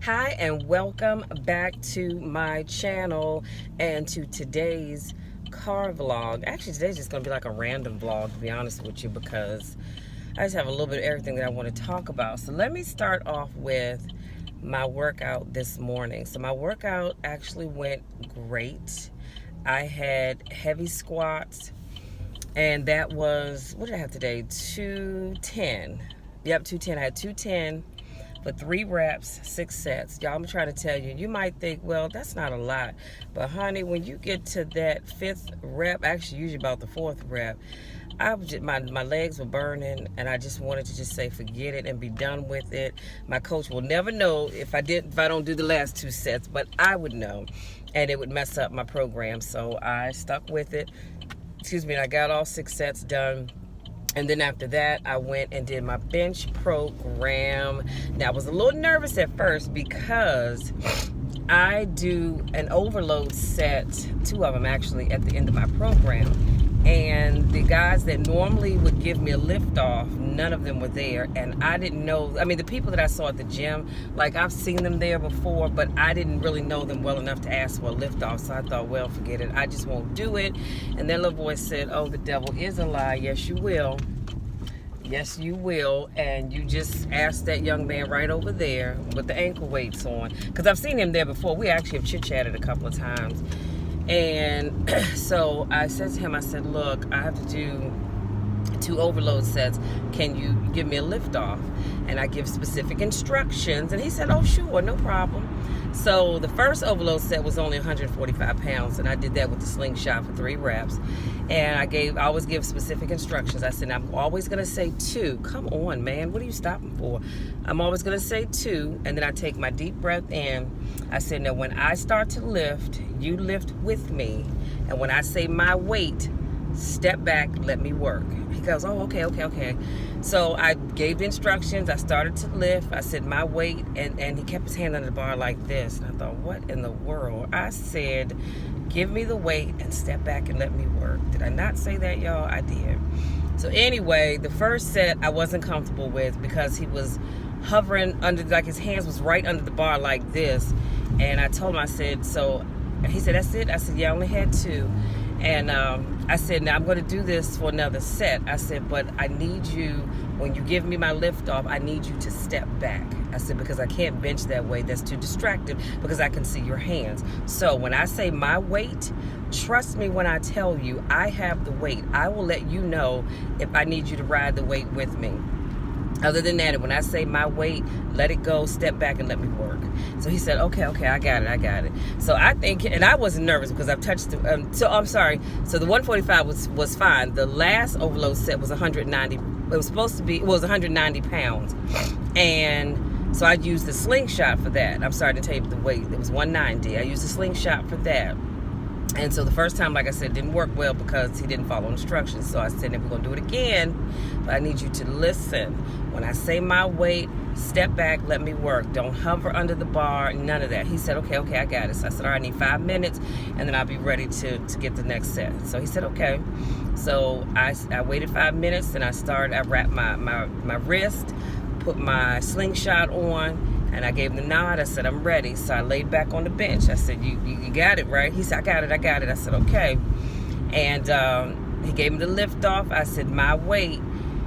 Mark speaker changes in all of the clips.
Speaker 1: Hi, and welcome back to my channel and to today's car vlog. Actually, today's just going to be like a random vlog, to be honest with you, because I just have a little bit of everything that I want to talk about. So let me start off with my workout this morning. So my workout actually went great. I had heavy squats, and that was, what did I have today? 210. Yep, 210. I had 210 for 3 reps, 6 sets. Y'all, I'm trying to tell you, you might think, well, that's not a lot. But honey, when you get to that 5th rep, actually usually about the 4th rep, I was just, my legs were burning, and I just wanted to just say forget it and be done with it. My coach will never know if I don't do the last 2 sets, but I would know, and it would mess up my program. So I stuck with it. Excuse me, and I got all 6 sets done. And then after that, I went and did my bench program. Now, I was a little nervous at first because I do an overload set, 2 of them actually, at the end of my program. And the guys that normally would give me a lift off, none of them were there. And I didn't know, I mean, the people that I saw at the gym, like I've seen them there before, but I didn't really know them well enough to ask for a lift off. So I thought, well, forget it. I just won't do it. And that little boy said, oh, the devil is a lie. Yes, you will. Yes, you will. And you just ask that young man right over there with the ankle weights on. Because I've seen him there before. We actually have chit-chatted a couple of times. And so I said to him, I said, look, I have to do 2 overload sets. Can you give me a lift off? And I give specific instructions. And he said, oh, sure, no problem. So the first overload set was only 145 pounds. And I did that with the slingshot for 3 reps. And I always give specific instructions. I said, I'm always going to say 2. Come on, man. What are you stopping for? I'm always going to say 2. And then I take my deep breath in. I said, now when I start to lift, you lift with me. And when I say my weight, step back, let me work. He goes, oh, okay. So I gave the instructions. I started to lift. I said my weight, and he kept his hand under the bar like this. And I thought, what in the world? I said, give me the weight and step back and let me work. Did I not say that, y'all? I did. So anyway, the first set I wasn't comfortable with because he was hovering under, like his hands was right under the bar like this. And I told him, I said, so, he said, that's it? I said, yeah, I only had 2. And I said, now I'm going to do this for another set. I said, but I need you, when you give me my lift off, I need you to step back. I said, because I can't bench that way. That's too distractive because I can see your hands. So when I say my weight, trust me when I tell you I have the weight. I will let you know if I need you to ride the weight with me. Other than that, when I say my weight, let it go, step back, and let me work. So he said, okay, I got it. So I think, and I wasn't nervous because I've touched the, so I'm sorry. So the 145 was fine. The last overload set was 190. It was supposed to be, it was 190 pounds. And so I used the slingshot for that. I'm sorry to tell you the weight. It was 190. I used the slingshot for that. And so the first time, like I said, didn't work well because he didn't follow instructions. So I said, if we're going to do it again, but I need you to listen. When I say my weight, step back, let me work. Don't hover under the bar, none of that. He said, okay, I got it. So I said, all right, I need 5 minutes, and then I'll be ready to get the next set. So he said, okay. So I waited 5 minutes, and I wrapped my wrist, put my slingshot on, and I gave him the nod. I said, I'm ready. So I laid back on the bench. I said, you got it, right? He said, I got it. I said, okay. And he gave me the lift off. I said, my weight.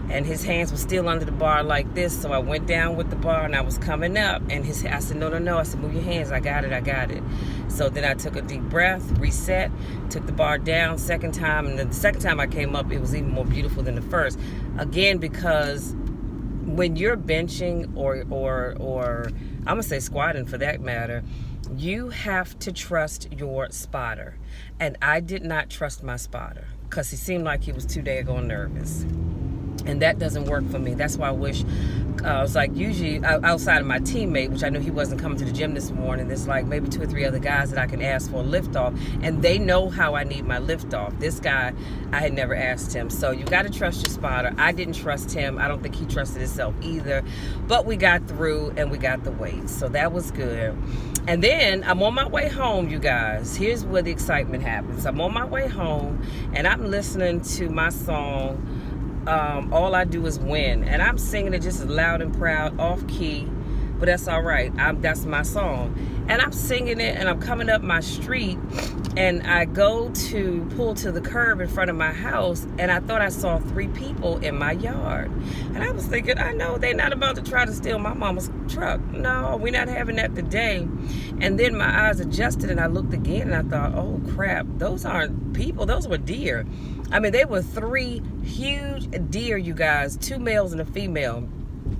Speaker 1: And his hands were still under the bar like this. So I went down with the bar, and I was coming up. And I said, no. I said, move your hands. I got it. So then I took a deep breath, reset, took the bar down second time. And then the second time I came up, it was even more beautiful than the first. Again, because when you're benching or I'm gonna say squatting for that matter, you have to trust your spotter. And I did not trust my spotter because he seemed like he was too daggone nervous. And that doesn't work for me. That's why I wish, it's like usually outside of my teammate, which I knew he wasn't coming to the gym this morning, there's like maybe 2 or 3 other guys that I can ask for a lift off, and they know how I need my lift off. This guy, I had never asked him. So you got to trust your spotter. I didn't trust him. I don't think he trusted himself either. But we got through and we got the weight. So that was good. And then I'm on my way home, you guys. Here's where the excitement happens. I'm on my way home and I'm listening to my song, All I Do Is Win. And I'm singing it just as loud and proud, off key. but that's all right. That's my song. And I'm singing it, and I'm coming up my street, and I go to pull to the curb in front of my house, and I thought I saw 3 people in my yard. And I was thinking, I know they're not about to try to steal my mama's truck. No, we're not having that today. And then my eyes adjusted, and I looked again, and I thought, oh crap, those aren't people, those were deer. I mean, they were 3 huge deer, you guys, 2 males and a female.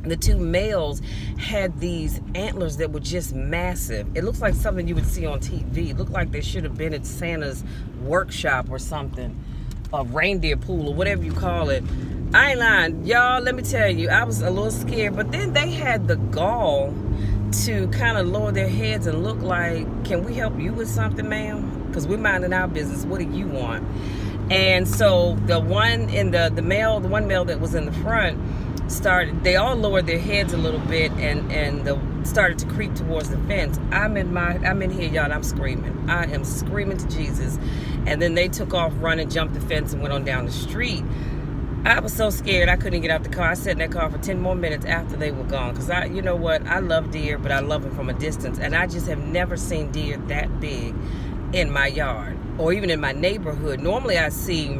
Speaker 1: The 2 males had these antlers that were just massive. It looks like something you would see on TV. It looked like they should have been at Santa's workshop or something, a reindeer pool or whatever you call it. I ain't lying, y'all. Let me tell you, I was a little scared, but then they had the gall to kind of lower their heads and look like, can we help you with something, ma'am? Because we're minding our business. What do you want? And so the one in the one male that was in the front they all lowered their heads a little bit and started to creep towards the fence. I'm in here, y'all, and I'm screaming. I am screaming to Jesus. And then they took off running, jumped the fence, and went on down the street. I was so scared I couldn't get out the car. I sat in that car for 10 more minutes after they were gone. Because you know what? I love deer, but I love them from a distance. And I just have never seen deer that big in my yard or even in my neighborhood. Normally I see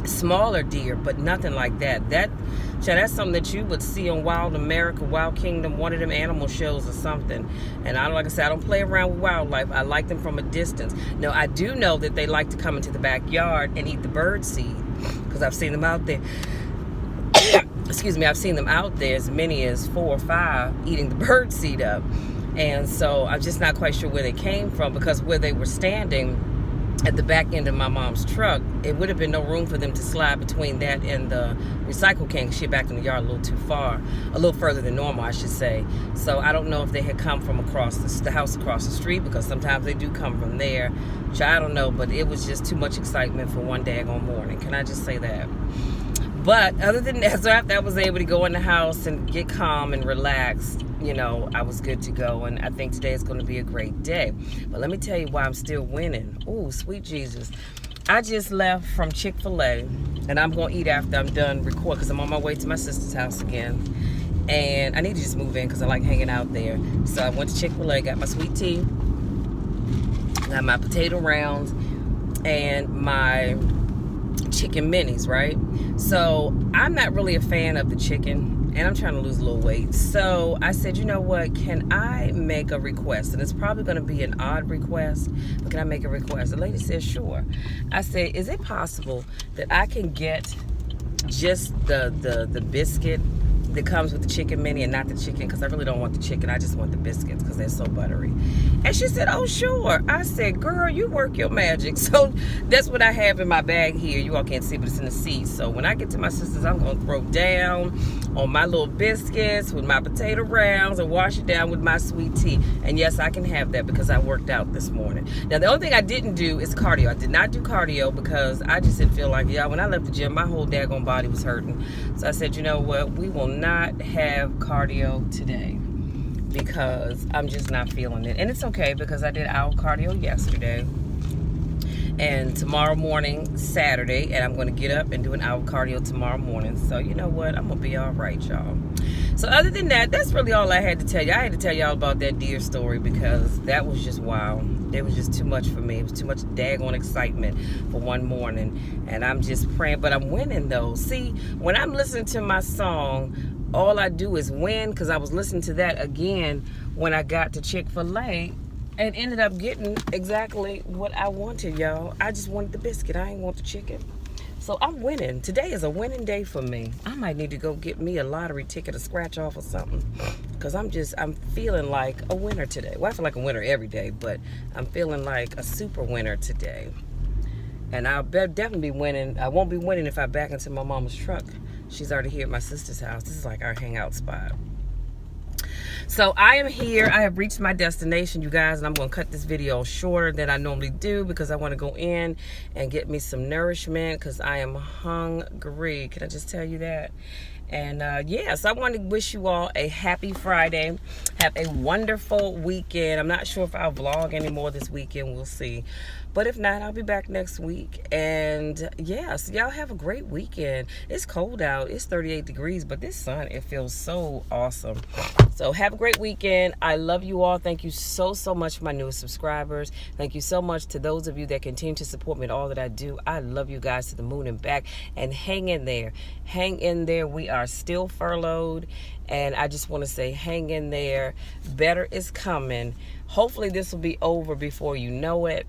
Speaker 1: smaller deer, but nothing like that. That's something that you would see on Wild America, Wild Kingdom, one of them animal shows or something. And like I said, I don't play around with wildlife. I like them from a distance. Now, I do know that they like to come into the backyard and eat the bird seed, because I've seen them out there. Excuse me, I've seen them out there, as many as 4 or 5, eating the bird seed up. And so I'm just not quite sure where they came from, because where they were standing at the back end of my mom's truck, it would have been no room for them to slide between that and the recycle can. She backed in the yard a little too far, a little further than normal, I should say. So I don't know if they had come from across the house across the street, because sometimes they do come from there. Which I don't know, but it was just too much excitement for one daggone morning. Can I just say that? But other than that, so after I was able to go in the house and get calm and relaxed, you know, I was good to go. And I think today is going to be a great day. But let me tell you why I'm still winning. Ooh, sweet Jesus. I just left from Chick-fil-A, and I'm going to eat after I'm done recording, because I'm on my way to my sister's house again. And I need to just move in because I like hanging out there. So I went to Chick-fil-A, got my sweet tea, got my potato rounds, and my chicken minis, right? So I'm not really a fan of the chicken, and I'm trying to lose a little weight. So I said, you know what, can I make a request? And it's probably going to be an odd request, but can I make a request? The lady said, sure. I said, is it possible that I can get just the biscuit that comes with the chicken mini and not the chicken, because I really don't want the chicken. I just want the biscuits because they're so buttery. And she said, oh, sure. I said, girl, you work your magic. So that's what I have in my bag here. You all can't see, but it's in the seat. So when I get to my sister's, I'm going to throw down on my little biscuits with my potato rounds and wash it down with my sweet tea. And yes, I can have that because I worked out this morning. Now, the only thing I didn't do is cardio. I did not do cardio because I just didn't feel like, when I left the gym, my whole daggone body was hurting. So I said, you know what, we will not have cardio today because I'm just not feeling it. And it's okay because I did hour cardio yesterday, and tomorrow morning, Saturday, and I'm going to get up and do an hour cardio tomorrow morning. So you know what, I'm going to be all right, y'all. So other than that, that's really all I had to tell you. I had to tell y'all about that deer story because that was just wild. It was just too much for me. It was too much daggone excitement for one morning. And I'm just praying, but I'm winning though. See, when I'm listening to my song, all I do is win, because I was listening to that again when I got to Chick-fil-A and ended up getting exactly what I wanted, y'all. I just wanted the biscuit. I ain't want the chicken. So I'm winning. Today is a winning day for me. I might need to go get me a lottery ticket, a scratch off or something, because I'm feeling like a winner today. Well, I feel like a winner every day, but I'm feeling like a super winner today. And I'll definitely be winning. I won't be winning if I back into my mama's truck. She's already here at my sister's house. This is like our hangout spot. So I am here. I have reached my destination, you guys, and I'm going to cut this video shorter than I normally do because I want to go in and get me some nourishment because I am hungry. Can I just tell you that? And so I want to wish you all a happy Friday. Have a wonderful weekend. I'm not sure if I'll vlog anymore this weekend. We'll see. But if not, I'll be back next week. And so y'all have a great weekend. It's cold out. It's 38 degrees, but this sun, it feels so awesome. So have a great weekend. I love you all. Thank you so much for my newest subscribers. Thank you so much to those of you that continue to support me in all that I do. I love you guys to the moon and back. And hang in there. Hang in there. We are still furloughed. And I just want to say, hang in there. Better is coming. Hopefully this will be over before you know it.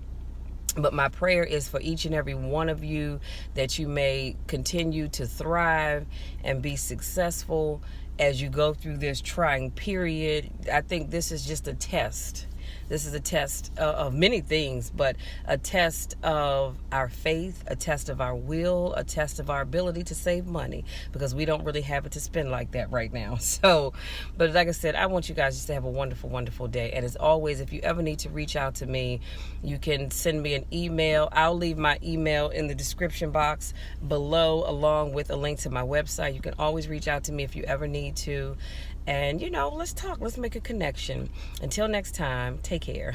Speaker 1: But my prayer is for each and every one of you that you may continue to thrive and be successful as you go through this trying period. I think this is just a test. This is a test of many things, but a test of our faith, a test of our will, a test of our ability to save money, because we don't really have it to spend like that right now. So, but like I said, I want you guys just to have a wonderful, wonderful day. And as always, if you ever need to reach out to me, you can send me an email. I'll leave my email in the description box below, along with a link to my website. You can always reach out to me if you ever need to. And, let's talk. Let's make a connection. Until next time, take care.